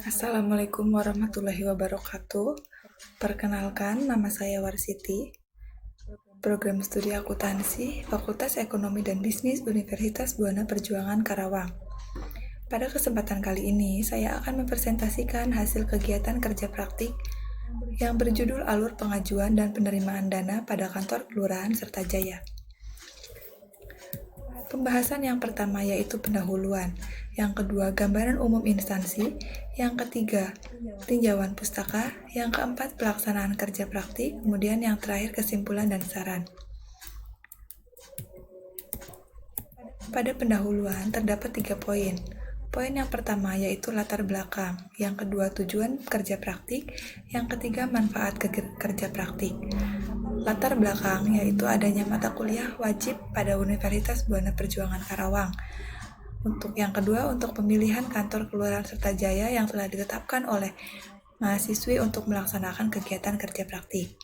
Assalamualaikum warahmatullahi wabarakatuh. Perkenalkan, nama saya Warsiti. Program Studi Akuntansi, Fakultas Ekonomi dan Bisnis Universitas Buana Perjuangan Karawang. Pada kesempatan kali ini, saya akan mempresentasikan hasil kegiatan kerja praktik yang berjudul Alur Pengajuan dan Penerimaan Dana pada Kantor Kelurahan Sertajaya. Pembahasan yang pertama yaitu pendahuluan, yang kedua gambaran umum instansi, yang ketiga tinjauan pustaka, yang keempat pelaksanaan kerja praktik, kemudian yang terakhir kesimpulan dan saran. Pada pendahuluan terdapat 3 poin. Poin yang pertama yaitu latar belakang, yang kedua tujuan kerja praktik, yang ketiga manfaat kerja praktik. Latar belakang yaitu adanya mata kuliah wajib pada Universitas Buana Perjuangan Karawang. Untuk yang kedua, untuk pemilihan kantor Kelurahan Sertajaya yang telah ditetapkan oleh mahasiswi untuk melaksanakan kegiatan kerja praktik.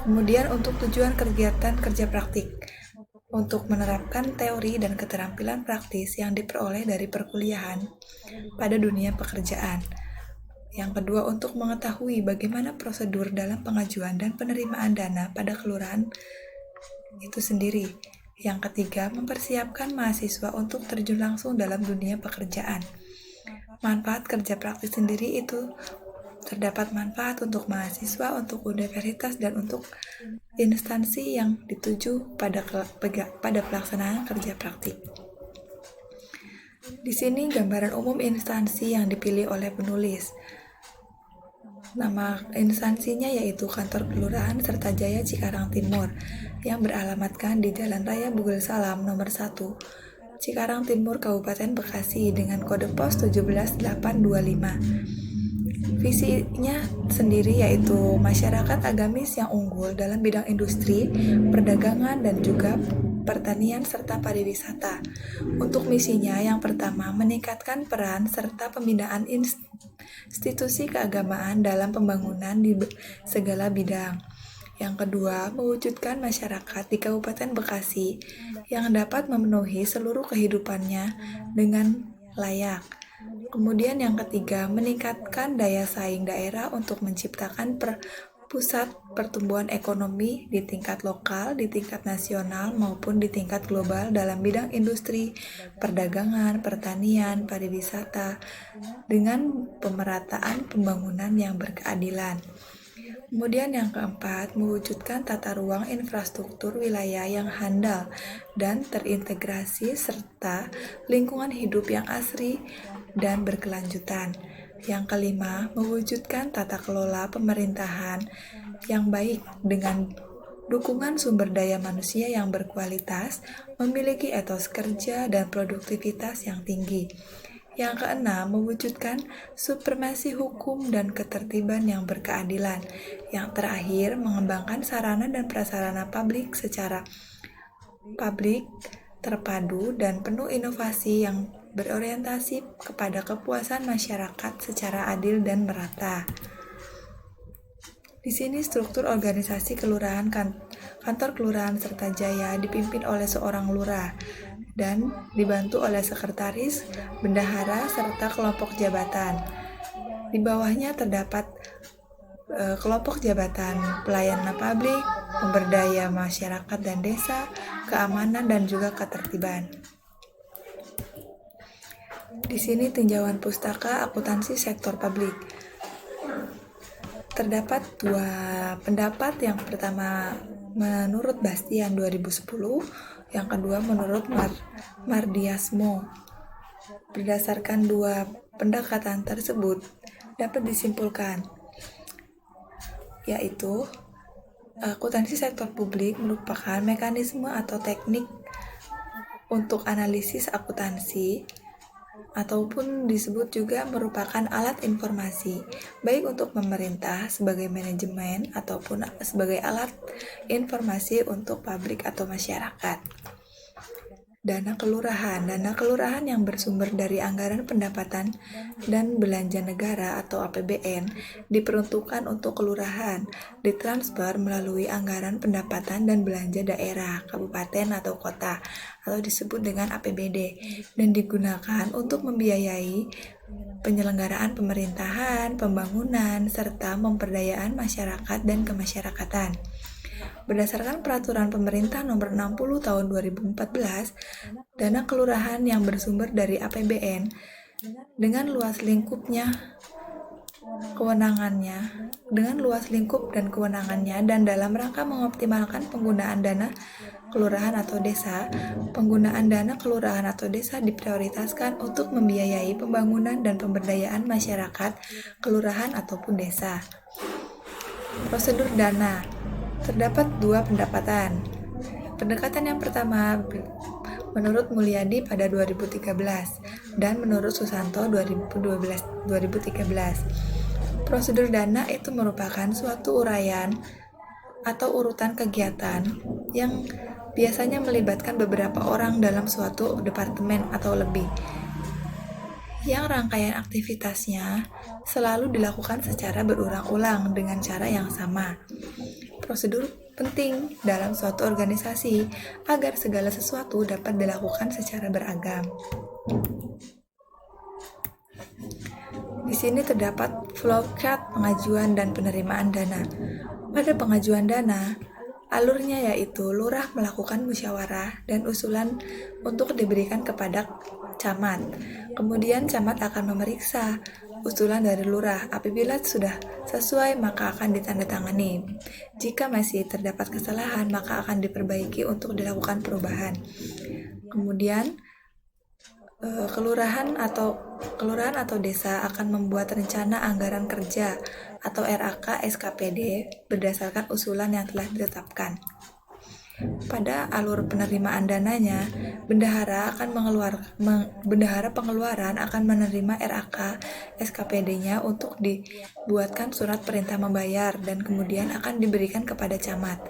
Kemudian untuk tujuan kegiatan kerja praktik, untuk menerapkan teori dan keterampilan praktis yang diperoleh dari perkuliahan pada dunia pekerjaan. Yang kedua, untuk mengetahui bagaimana prosedur dalam pengajuan dan penerimaan dana pada kelurahan itu sendiri. Yang ketiga, mempersiapkan mahasiswa untuk terjun langsung dalam dunia pekerjaan. Manfaat kerja praktis sendiri itu terdapat manfaat untuk mahasiswa, untuk universitas, dan untuk instansi yang dituju pada pelaksanaan kerja praktik. Di sini gambaran umum instansi yang dipilih oleh penulis. Nama instansinya yaitu Kantor Kelurahan Sertajaya Cikarang Timur yang beralamatkan di Jalan Raya Bugel Salam nomor 1, Cikarang Timur, Kabupaten Bekasi dengan kode pos 17825. Visinya sendiri yaitu masyarakat agamis yang unggul dalam bidang industri, perdagangan, dan juga pertanian serta pariwisata. Untuk misinya yang pertama, meningkatkan peran serta pembinaan institusi keagamaan dalam pembangunan di segala bidang. Yang kedua, mewujudkan masyarakat di Kabupaten Bekasi yang dapat memenuhi seluruh kehidupannya dengan layak. Kemudian yang ketiga, meningkatkan daya saing daerah untuk menciptakan pusat pertumbuhan ekonomi di tingkat lokal, di tingkat nasional, maupun di tingkat global dalam bidang industri, perdagangan, pertanian, pariwisata, dengan pemerataan pembangunan yang berkeadilan. Kemudian yang keempat, mewujudkan tata ruang infrastruktur wilayah yang handal dan terintegrasi serta lingkungan hidup yang asri dan berkelanjutan. Yang kelima, mewujudkan tata kelola pemerintahan yang baik dengan dukungan sumber daya manusia yang berkualitas, memiliki etos kerja dan produktivitas yang tinggi. Yang keenam, mewujudkan supremasi hukum dan ketertiban yang berkeadilan. Yang terakhir, mengembangkan sarana dan prasarana publik secara publik, terpadu, dan penuh inovasi yang berorientasi kepada kepuasan masyarakat secara adil dan merata. Di sini struktur organisasi kelurahan kantor kelurahan Sertajaya dipimpin oleh seorang lurah dan dibantu oleh sekretaris, bendahara, serta kelompok jabatan. Di bawahnya terdapat kelompok jabatan pelayanan publik, pemberdaya masyarakat dan desa, keamanan, dan juga ketertiban. Di sini tinjauan pustaka akuntansi sektor publik. Terdapat 2 pendapat, yang pertama menurut Bastian 2010, yang kedua menurut Mardiasmo. Berdasarkan 2 pendekatan tersebut dapat disimpulkan yaitu akuntansi sektor publik merupakan mekanisme atau teknik untuk analisis akuntansi, ataupun disebut juga merupakan alat informasi, baik untuk pemerintah sebagai manajemen ataupun sebagai alat informasi untuk publik atau masyarakat. Dana kelurahan. Dana kelurahan yang bersumber dari anggaran pendapatan dan belanja negara atau APBN diperuntukkan untuk kelurahan, ditransfer melalui anggaran pendapatan dan belanja daerah, kabupaten atau kota, atau disebut dengan APBD, dan digunakan untuk membiayai penyelenggaraan pemerintahan, pembangunan, serta pemberdayaan masyarakat dan kemasyarakatan. Berdasarkan Peraturan Pemerintah Nomor 60 Tahun 2014, dana kelurahan yang bersumber dari APBN dengan luas lingkup dan kewenangannya dan dalam rangka mengoptimalkan penggunaan dana kelurahan atau desa, penggunaan dana kelurahan atau desa diprioritaskan untuk membiayai pembangunan dan pemberdayaan masyarakat, kelurahan ataupun desa. Prosedur dana. Terdapat dua pendekatan. Pendekatan yang pertama menurut Mulyadi pada 2013 dan menurut Susanto 2013. Prosedur dana itu merupakan suatu uraian atau urutan kegiatan yang biasanya melibatkan beberapa orang dalam suatu departemen atau lebih, yang rangkaian aktivitasnya selalu dilakukan secara berulang-ulang dengan cara yang sama. Prosedur penting dalam suatu organisasi agar segala sesuatu dapat dilakukan secara beragam. Di sini terdapat flowchart pengajuan dan penerimaan dana. Pada pengajuan dana, alurnya yaitu lurah melakukan musyawarah dan usulan untuk diberikan kepada camat. Kemudian camat akan memeriksa usulan dari lurah. Apabila sudah sesuai, maka akan ditandatangani. Jika masih terdapat kesalahan, maka akan diperbaiki untuk dilakukan perubahan. Kemudian kelurahan atau desa akan membuat rencana anggaran kerja atau RAK SKPD berdasarkan usulan yang telah ditetapkan. Pada alur penerimaan dananya, bendahara pengeluaran akan menerima RAK SKPD-nya untuk dibuatkan surat perintah membayar dan kemudian akan diberikan kepada camat.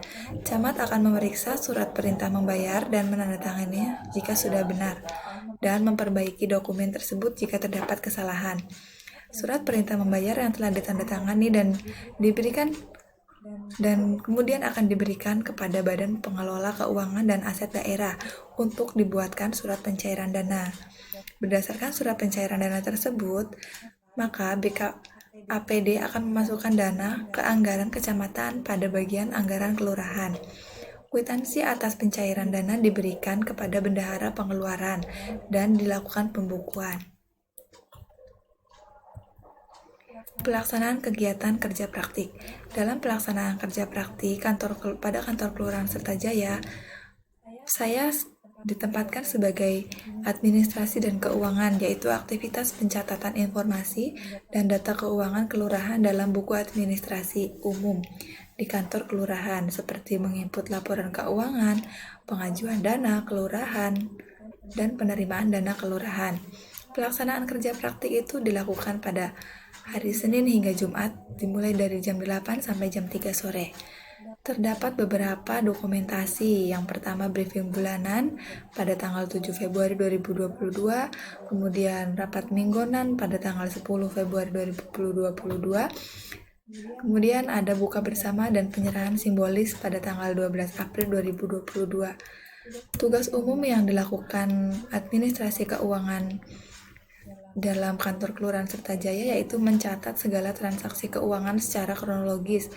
Camat akan memeriksa surat perintah membayar dan menandatanganinya jika sudah benar dan memperbaiki dokumen tersebut jika terdapat kesalahan. Surat perintah membayar yang telah ditandatangani dan kemudian akan diberikan kepada Badan Pengelola Keuangan dan Aset Daerah untuk dibuatkan surat pencairan dana. Berdasarkan surat pencairan dana tersebut, maka BKAPD akan memasukkan dana ke anggaran kecamatan pada bagian anggaran kelurahan. Kwitansi atas pencairan dana diberikan kepada bendahara pengeluaran dan dilakukan pembukuan. Pelaksanaan kegiatan kerja praktik. Dalam pelaksanaan kerja praktik pada kantor Kelurahan Sertajaya, saya ditempatkan sebagai administrasi dan keuangan, yaitu aktivitas pencatatan informasi dan data keuangan kelurahan dalam buku administrasi umum di kantor kelurahan, seperti menginput laporan keuangan, pengajuan dana kelurahan, dan penerimaan dana kelurahan. Pelaksanaan kerja praktik itu dilakukan pada hari Senin hingga Jumat, dimulai dari jam 8 sampai jam 3 sore. Terdapat beberapa dokumentasi. Yang pertama, briefing bulanan pada tanggal 7 Februari 2022, kemudian rapat mingguan pada tanggal 10 Februari 2022, kemudian ada buka bersama dan penyerahan simbolis pada tanggal 12 April 2022. Tugas umum yang dilakukan administrasi keuangan dalam kantor Kelurahan Sertajaya yaitu mencatat segala transaksi keuangan secara kronologis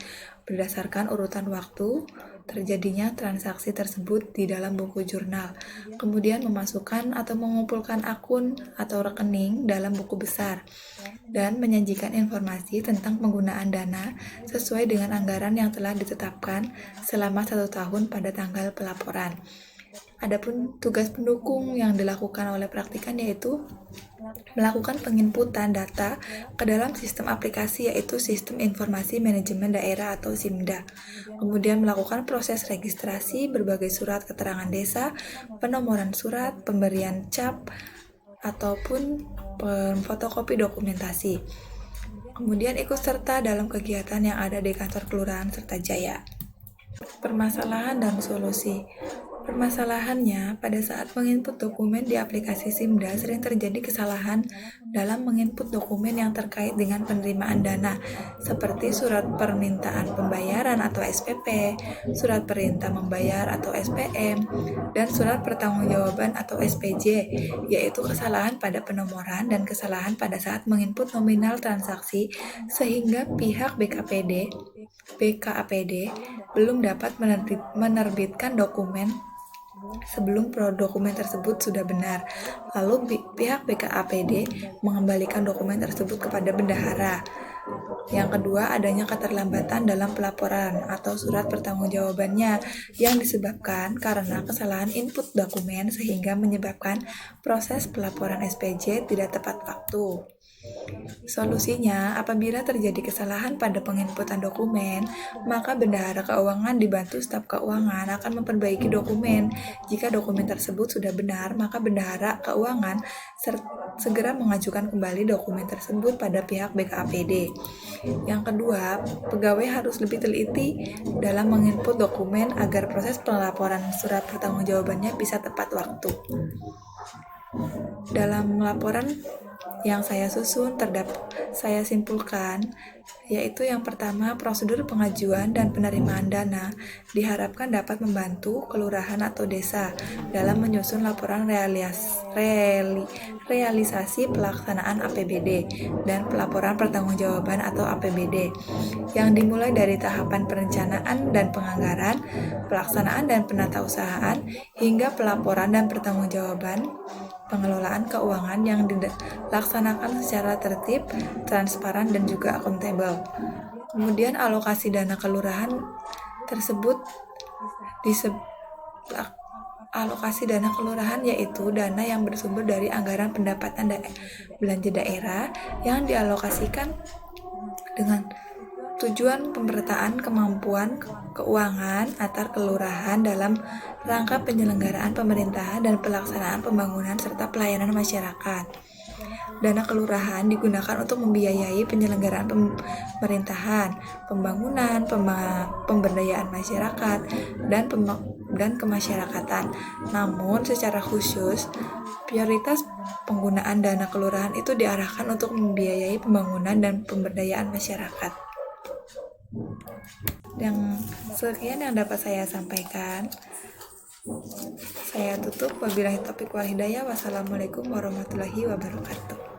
berdasarkan urutan waktu terjadinya transaksi tersebut di dalam buku jurnal, kemudian memasukkan atau mengumpulkan akun atau rekening dalam buku besar, dan menyajikan informasi tentang penggunaan dana sesuai dengan anggaran yang telah ditetapkan selama 1 tahun pada tanggal pelaporan. Adapun tugas pendukung yang dilakukan oleh praktikan yaitu melakukan penginputan data ke dalam sistem aplikasi yaitu Sistem Informasi Manajemen Daerah atau SIMDA. Kemudian melakukan proses registrasi berbagai surat keterangan desa, penomoran surat, pemberian cap, ataupun fotokopi dokumentasi. Kemudian ikut serta dalam kegiatan yang ada di kantor Kelurahan Sertajaya. Permasalahan dan solusi. Permasalahannya, pada saat menginput dokumen di aplikasi Simda sering terjadi kesalahan dalam menginput dokumen yang terkait dengan penerimaan dana, seperti surat permintaan pembayaran atau SPP, surat perintah membayar atau SPM, dan surat pertanggungjawaban atau SPJ, yaitu kesalahan pada penomoran dan kesalahan pada saat menginput nominal transaksi, sehingga pihak BKAPD belum dapat menerbitkan dokumen sebelum dokumen tersebut sudah benar. Lalu pihak BKAPD mengembalikan dokumen tersebut kepada bendahara. Yang kedua, adanya keterlambatan dalam pelaporan atau surat pertanggungjawabannya yang disebabkan karena kesalahan input dokumen sehingga menyebabkan proses pelaporan SPJ tidak tepat waktu. Solusinya, apabila terjadi kesalahan pada penginputan dokumen, maka bendahara keuangan dibantu staf keuangan akan memperbaiki dokumen. Jika dokumen tersebut sudah benar, maka bendahara keuangan segera mengajukan kembali dokumen tersebut pada pihak BKAPD. Yang kedua, pegawai harus lebih teliti dalam menginput dokumen agar proses pelaporan surat pertanggungjawabannya bisa tepat waktu. Dalam laporan yang saya susun saya simpulkan, yaitu yang pertama, prosedur pengajuan dan penerimaan dana diharapkan dapat membantu kelurahan atau desa dalam menyusun laporan realisasi pelaksanaan APBD dan pelaporan pertanggungjawaban atau APBD yang dimulai dari tahapan perencanaan dan penganggaran, pelaksanaan dan penatausahaan, hingga pelaporan dan pertanggungjawaban pengelolaan keuangan yang dilaksanakan secara tertib, transparan, dan juga akuntabel. Kemudian alokasi dana kelurahan tersebut alokasi dana kelurahan yaitu dana yang bersumber dari anggaran pendapatan belanja daerah yang dialokasikan dengan tujuan pemerataan kemampuan keuangan antar kelurahan dalam rangka penyelenggaraan pemerintahan dan pelaksanaan pembangunan serta pelayanan masyarakat. Dana kelurahan digunakan untuk membiayai penyelenggaraan pemerintahan, pembangunan, pemberdayaan masyarakat, dan kemasyarakatan. Namun, secara khusus, prioritas penggunaan dana kelurahan itu diarahkan untuk membiayai pembangunan dan pemberdayaan masyarakat. Yang sekian yang dapat saya sampaikan. Saya tutup. Wabillahi taufiq wal hidayah. Wassalamualaikum warahmatullahi wabarakatuh.